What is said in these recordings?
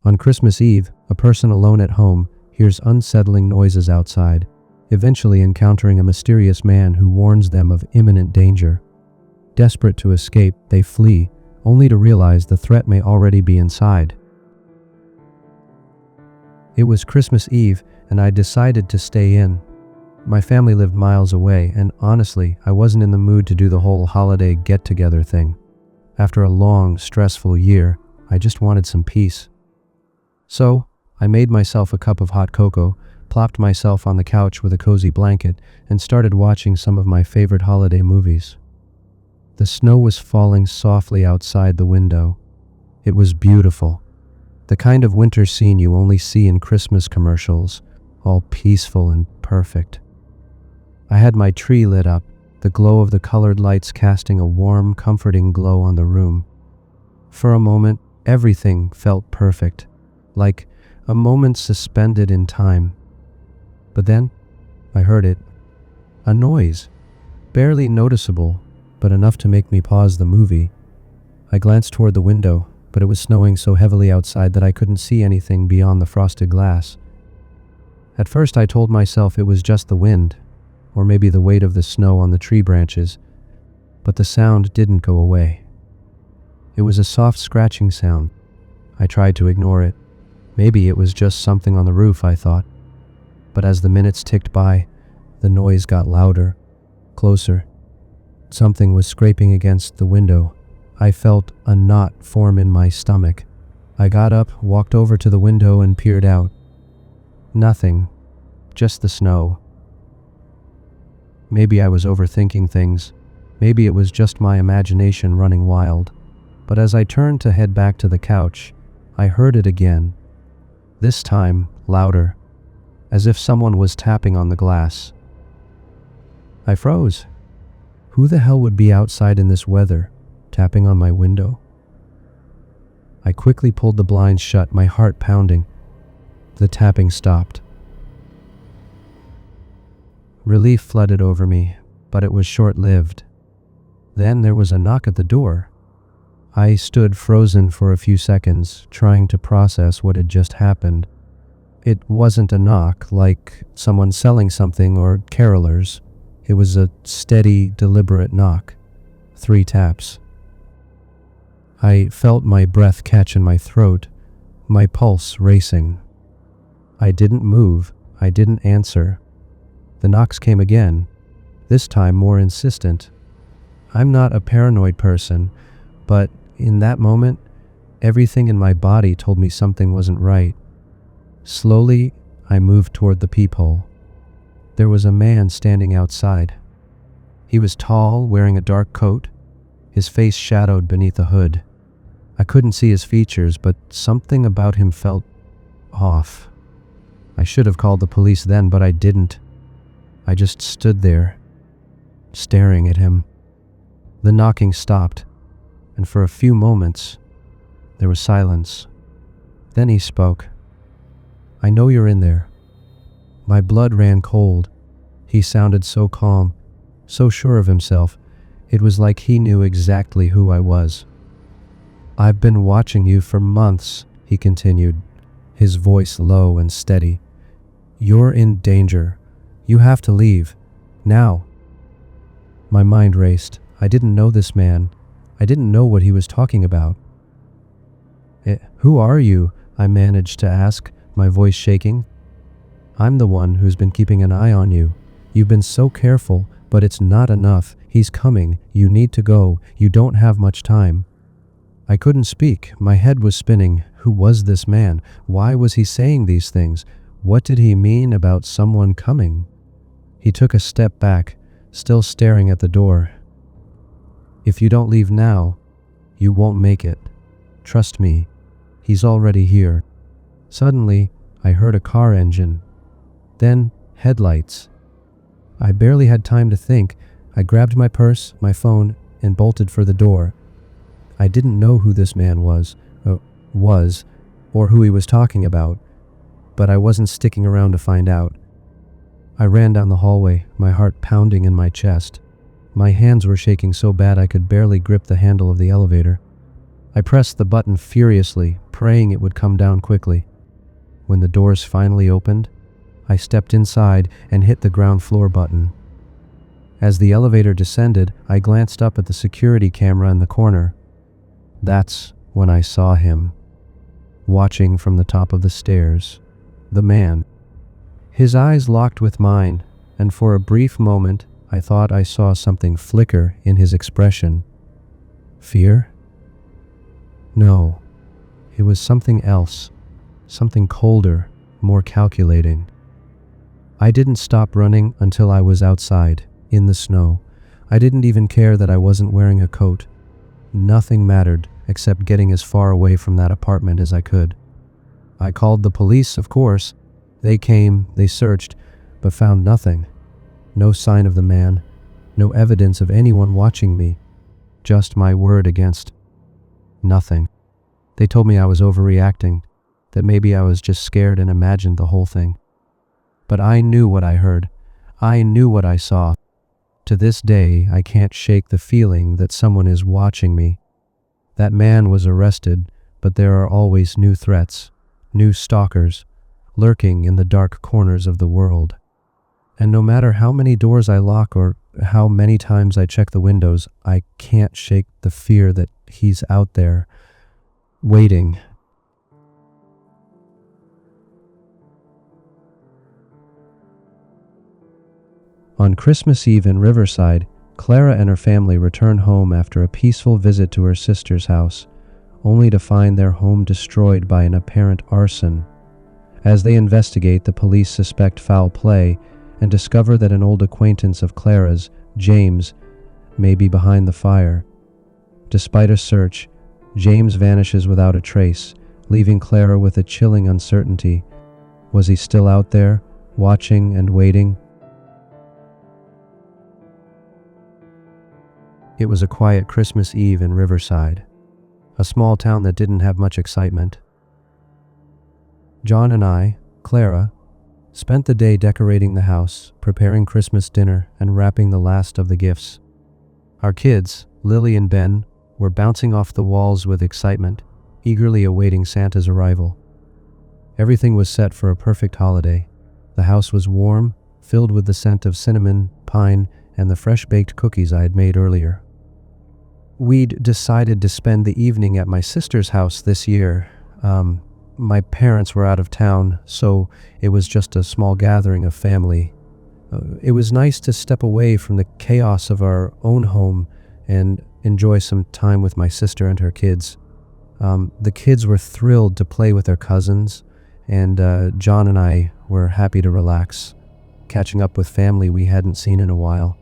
On Christmas Eve, a person alone at home hears unsettling noises outside, eventually encountering a mysterious man who warns them of imminent danger. Desperate to escape, they flee, only to realize the threat may already be inside. It was Christmas Eve, and I decided to stay in. My family lived miles away, and honestly, I wasn't in the mood to do the whole holiday get-together thing. After a long, stressful year, I just wanted some peace. So, I made myself a cup of hot cocoa, plopped myself on the couch with a cozy blanket, and started watching some of my favorite holiday movies. The snow was falling softly outside the window. It was beautiful. The kind of winter scene you only see in Christmas commercials, all peaceful and perfect. I had my tree lit up, the glow of the colored lights casting a warm, comforting glow on the room. For a moment, everything felt perfect, like a moment suspended in time. But then, I heard it. A noise, barely noticeable, but enough to make me pause the movie. I glanced toward the window, but it was snowing so heavily outside that I couldn't see anything beyond the frosted glass. At first I told myself it was just the wind, or maybe the weight of the snow on the tree branches, but the sound didn't go away. It was a soft scratching sound. I tried to ignore it. Maybe it was just something on the roof, I thought. But as the minutes ticked by, the noise got louder, closer. Something was scraping against the window. I felt a knot form in my stomach. I got up, walked over to the window, and peered out. Nothing. Just the snow. Maybe I was overthinking things. Maybe it was just my imagination running wild. But as I turned to head back to the couch, I heard it again. This time, louder, as if someone was tapping on the glass. I froze. Who the hell would be outside in this weather, tapping on my window? I quickly pulled the blinds shut, my heart pounding. The tapping stopped. Relief flooded over me, but it was short-lived. Then there was a knock at the door. I stood frozen for a few seconds, trying to process what had just happened. It wasn't a knock like someone selling something or carolers. It was a steady, deliberate knock. 3 taps. I felt my breath catch in my throat, my pulse racing. I didn't move. I didn't answer. The knocks came again, this time more insistent. I'm not a paranoid person, but in that moment, everything in my body told me something wasn't right. Slowly, I moved toward the peephole. There was a man standing outside. He was tall, wearing a dark coat, his face shadowed beneath a hood. I couldn't see his features, but something about him felt off. I should have called the police then, but I didn't. I just stood there, staring at him. The knocking stopped, and for a few moments, there was silence. Then he spoke. "I know you're in there." My blood ran cold. He sounded so calm, so sure of himself. It was like he knew exactly who I was. "I've been watching you for months," he continued, his voice low and steady. "You're in danger. You have to leave. Now." My mind raced. I didn't know this man. I didn't know what he was talking about. "Who are you?" I managed to ask, my voice shaking. "I'm the one who's been keeping an eye on you. You've been so careful, but it's not enough. He's coming. You need to go. You don't have much time." I couldn't speak. My head was spinning. Who was this man? Why was he saying these things? What did he mean about someone coming? He took a step back, still staring at the door. "If you don't leave now, you won't make it. Trust me, he's already here." Suddenly, I heard a car engine. Then, headlights. I barely had time to think. I grabbed my purse, my phone, and bolted for the door. I didn't know who this man was, or who he was talking about, but I wasn't sticking around to find out. I ran down the hallway, my heart pounding in my chest. My hands were shaking so bad I could barely grip the handle of the elevator. I pressed the button furiously, praying it would come down quickly. When the doors finally opened, I stepped inside and hit the ground floor button. As the elevator descended, I glanced up at the security camera in the corner. That's when I saw him, watching from the top of the stairs. The man. His eyes locked with mine, and for a brief moment, I thought I saw something flicker in his expression. Fear? No, it was something else, something colder, more calculating. I didn't stop running until I was outside, in the snow. I didn't even care that I wasn't wearing a coat. Nothing mattered except getting as far away from that apartment as I could. I called the police, of course. They came, they searched, but found nothing. No sign of the man, no evidence of anyone watching me. Just my word against nothing. They told me I was overreacting, that maybe I was just scared and imagined the whole thing. But I knew what I heard. I knew what I saw. To this day, I can't shake the feeling that someone is watching me. That man was arrested, but there are always new threats, new stalkers, lurking in the dark corners of the world. And no matter how many doors I lock or how many times I check the windows, I can't shake the fear that he's out there, waiting. On Christmas Eve in Riverside, Clara and her family return home after a peaceful visit to her sister's house, only to find their home destroyed by an apparent arson. As they investigate, the police suspect foul play and discover that an old acquaintance of Clara's, James, may be behind the fire. Despite a search, James vanishes without a trace, leaving Clara with a chilling uncertainty. Was he still out there, watching and waiting? It was a quiet Christmas Eve in Riverside, a small town that didn't have much excitement. John and I, Clara, spent the day decorating the house, preparing Christmas dinner, and wrapping the last of the gifts. Our kids, Lily and Ben, were bouncing off the walls with excitement, eagerly awaiting Santa's arrival. Everything was set for a perfect holiday. The house was warm, filled with the scent of cinnamon, pine, and the fresh-baked cookies I had made earlier. We'd decided to spend the evening at my sister's house this year. My parents were out of town, so it was just a small gathering of family. It was nice to step away from the chaos of our own home and enjoy some time with my sister and her kids. The kids were thrilled to play with their cousins, and John and I were happy to relax, catching up with family we hadn't seen in a while.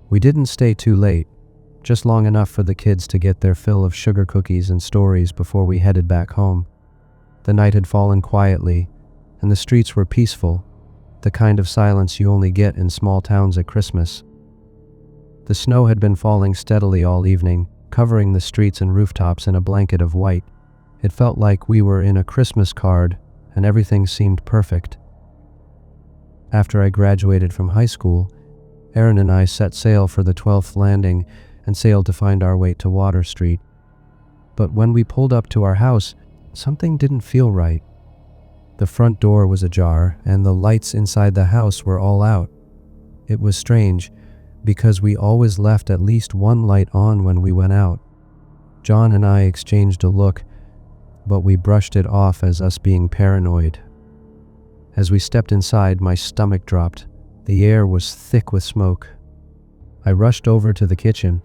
We didn't stay too late, just long enough for the kids to get their fill of sugar cookies and stories before we headed back home. The night had fallen quietly, and the streets were peaceful, the kind of silence you only get in small towns at Christmas. The snow had been falling steadily all evening, covering the streets and rooftops in a blanket of white. It felt like we were in a Christmas card, and everything seemed perfect. After I graduated from high school, Erin and I set sail for the 12th Landing and sailed to find our way to Water Street. But when we pulled up to our house, something didn't feel right. The front door was ajar, and the lights inside the house were all out. It was strange, because we always left at least one light on when we went out. John and I exchanged a look, but we brushed it off as us being paranoid. As we stepped inside, my stomach dropped. The air was thick with smoke. I rushed over to the kitchen,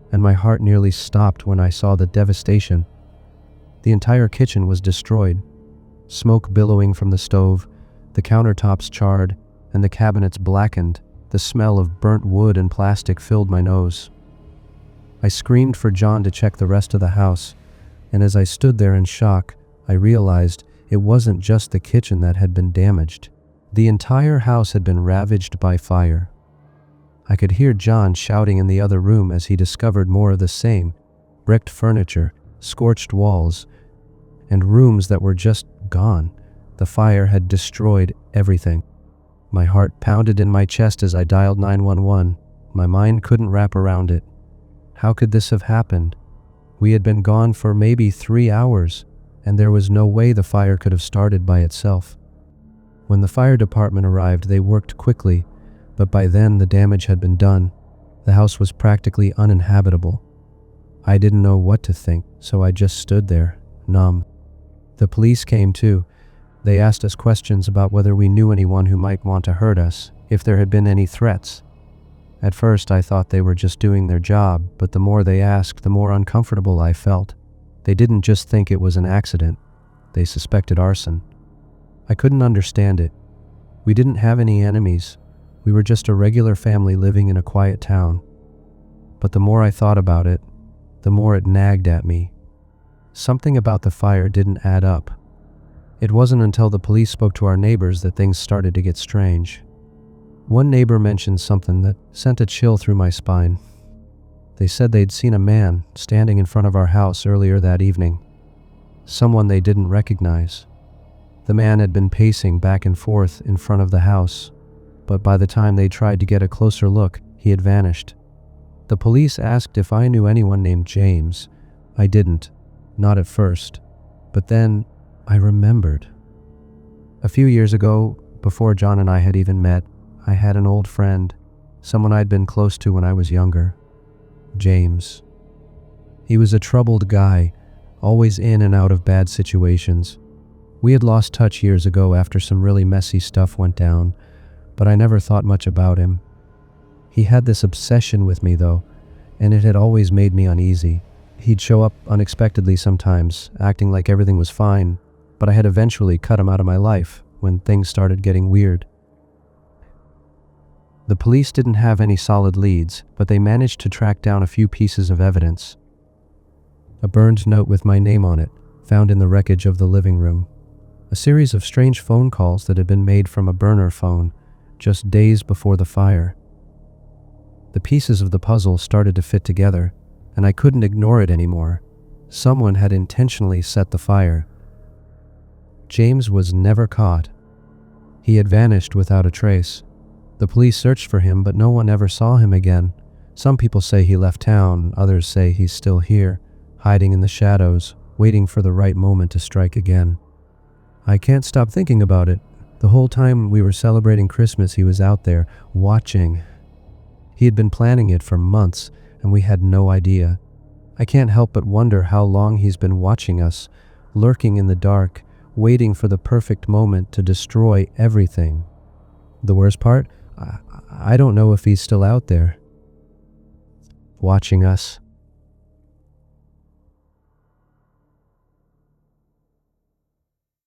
and my heart nearly stopped when I saw the devastation. The entire kitchen was destroyed. Smoke billowing from the stove, the countertops charred, and the cabinets blackened. The smell of burnt wood and plastic filled my nose. I screamed for John to check the rest of the house, and as I stood there in shock, I realized it wasn't just the kitchen that had been damaged. The entire house had been ravaged by fire. I could hear John shouting in the other room as he discovered more of the same: bricked furniture, scorched walls, and rooms that were just gone. The fire had destroyed everything. My heart pounded in my chest as I dialed 911. My mind couldn't wrap around it. How could this have happened? We had been gone for maybe 3 hours, and there was no way the fire could have started by itself. When the fire department arrived, they worked quickly, but by then the damage had been done. The house was practically uninhabitable. I didn't know what to think, so I just stood there, numb. The police came too. They asked us questions about whether we knew anyone who might want to hurt us, if there had been any threats. At first I thought they were just doing their job, but the more they asked, the more uncomfortable I felt. They didn't just think it was an accident. They suspected arson. I couldn't understand it. We didn't have any enemies. We were just a regular family living in a quiet town. But the more I thought about it, the more it nagged at me. Something about the fire didn't add up. It wasn't until the police spoke to our neighbors that things started to get strange. One neighbor mentioned something that sent a chill through my spine. They said they'd seen a man standing in front of our house earlier that evening. Someone they didn't recognize. The man had been pacing back and forth in front of the house, but by the time they tried to get a closer look, he had vanished. The police asked if I knew anyone named James. I didn't, not at first, but then I remembered. A few years ago, before John and I had even met, I had an old friend, someone I'd been close to when I was younger. James. He was a troubled guy, always in and out of bad situations. We had lost touch years ago after some really messy stuff went down, but I never thought much about him. He had this obsession with me though, and it had always made me uneasy. He'd show up unexpectedly sometimes, acting like everything was fine, but I had eventually cut him out of my life when things started getting weird. The police didn't have any solid leads, but they managed to track down a few pieces of evidence. A burned note with my name on it, found in the wreckage of the living room. A series of strange phone calls that had been made from a burner phone, just days before the fire. The pieces of the puzzle started to fit together, and I couldn't ignore it anymore. Someone had intentionally set the fire. James was never caught. He had vanished without a trace. The police searched for him, but no one ever saw him again. Some people say he left town, others say he's still here, hiding in the shadows, waiting for the right moment to strike again. I can't stop thinking about it. The whole time we were celebrating Christmas, he was out there, watching. He had been planning it for months, and we had no idea. I can't help but wonder how long he's been watching us, lurking in the dark, waiting for the perfect moment to destroy everything. The worst part? I don't know if he's still out there, watching us.